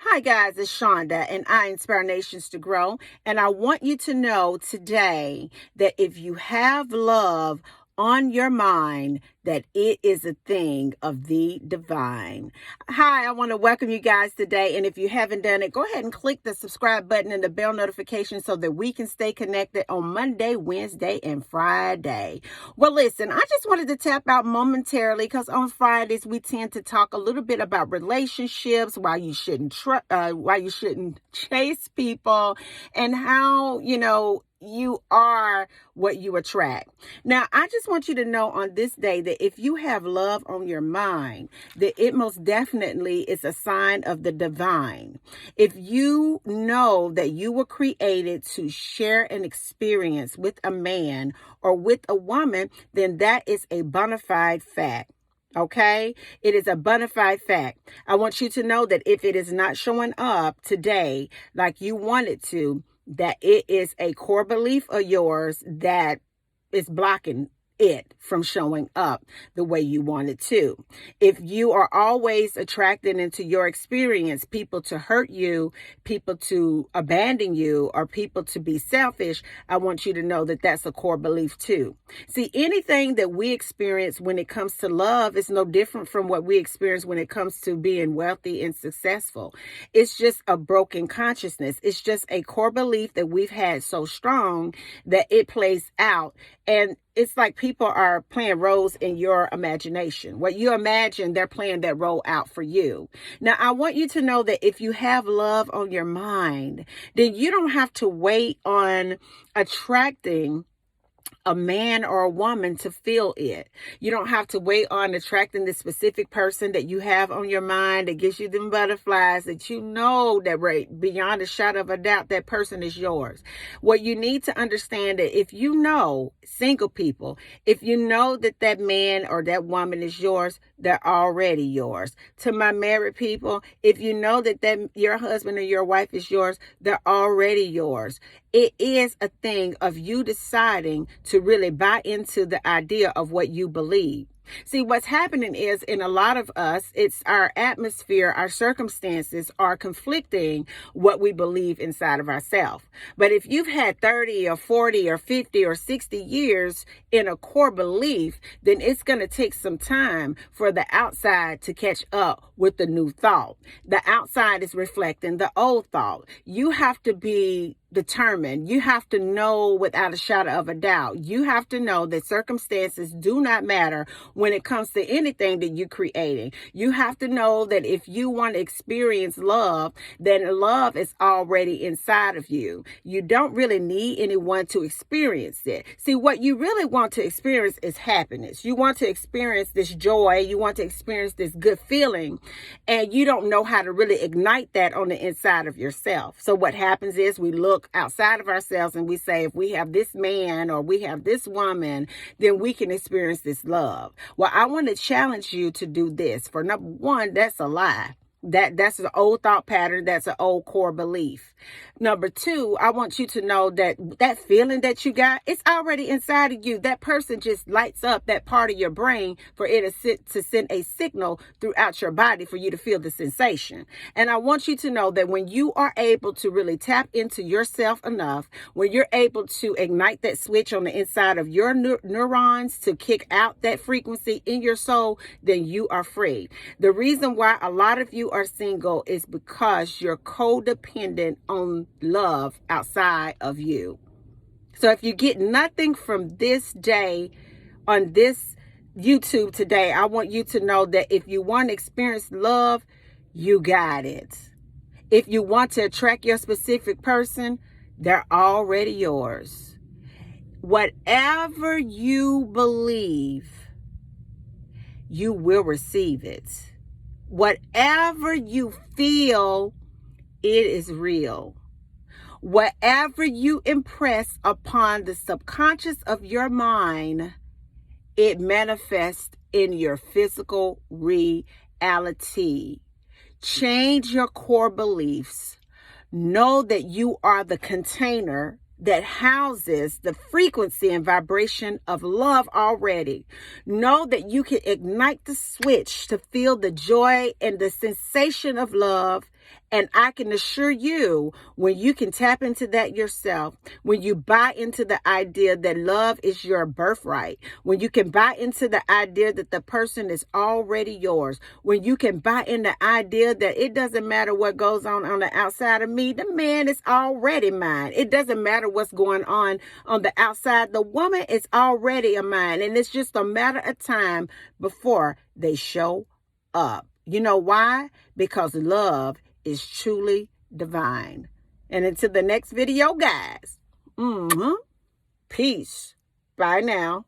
Hi guys, it's Shonda and I inspire nations to grow. And I want you to know today that if you have love on your mind, that it is a thing of the divine. Hi, I want to welcome you guys today. And if you haven't done it, go ahead and click the subscribe button and the bell notification so that we can stay connected on Monday, Wednesday, and Friday. Well, listen, I just wanted to tap out momentarily because on Fridays we tend to talk a little bit about relationships, why you shouldn't chase people, and how you are what you attract. Now, I just want you to know on this day that if you have love on your mind, that it most definitely is a sign of the divine. If you know that you were created to share an experience with a man or with a woman, then that is a bona fide fact. Okay, it is a bona fide fact. I want you to know that if it is not showing up today like you want it to, that it is a core belief of yours that is blocking it from showing up the way you want it to. If you are always attracted into your experience, people to hurt you, people to abandon you, or people to be selfish, I want you to know that that's a core belief too. See, anything that we experience when it comes to love is no different from what we experience when it comes to being wealthy and successful. It's just a broken consciousness. It's just a core belief that we've had so strong that it plays out. And it's like people are playing roles in your imagination. What you imagine, they're playing that role out for you. Now, I want you to know that if you have love on your mind, then you don't have to wait on attracting a man or a woman to feel it. You don't have to wait on attracting the specific person that you have on your mind that gives you them butterflies, that you know that right beyond a shadow of a doubt that person is yours. What you need to understand that if you know, single people, if you know that that man or that woman is yours, they're already yours. To my married people, if you know that your husband or your wife is yours, they're already yours. It is a thing of you deciding to really buy into the idea of what you believe. See, what's happening is in a lot of us, it's our atmosphere, our circumstances are conflicting what we believe inside of ourselves. But if you've had 30 or 40 or 50 or 60 years in a core belief, then it's going to take some time for the outside to catch up with the new thought. The outside is reflecting the old thought. You have to be determined. You have to know without a shadow of a doubt. You have to know that circumstances do not matter when it comes to anything that you're creating. You have to know that if you want to experience love, then love is already inside of you. You don't really need anyone to experience it. See, what you really want to experience is happiness. You want to experience this joy. You want to experience this good feeling, and you don't know how to really ignite that on the inside of yourself. So what happens is we look outside of ourselves and we say, if we have this man or we have this woman, then we can experience this love. Well, I want to challenge you to do this. For number one, that's a lie. That's an old thought pattern. That's an old core belief. Number two, I want you to know that that feeling that you got, it's already inside of you. That person just lights up that part of your brain for it to send a signal throughout your body for you to feel the sensation. And I want you to know that when you are able to really tap into yourself enough, when you're able to ignite that switch on the inside of your neurons to kick out that frequency in your soul, then you are free. The reason why a lot of you are single is because you're codependent on love outside of you. So if you get nothing from this day on this YouTube today, I want you to know that if you want to experience love, you got it. If you want to attract your specific person, they're already yours. Whatever you believe, you will receive it. Whatever you feel, it is real. Whatever you impress upon the subconscious of your mind, it manifests in your physical reality. Change your core beliefs. Know that you are the container that houses the frequency and vibration of love already. Know that you can ignite the switch to feel the joy and the sensation of love And I can assure you, when you can tap into that yourself, when you buy into the idea that love is your birthright, when you can buy into the idea that the person is already yours, when you can buy in the idea that it doesn't matter what goes on the outside of me, the man is already mine. It doesn't matter what's going on the outside. The woman is already a mine. And it's just a matter of time before they show up. You know why? Because love is truly divine. And until the next video, guys, peace. Bye now.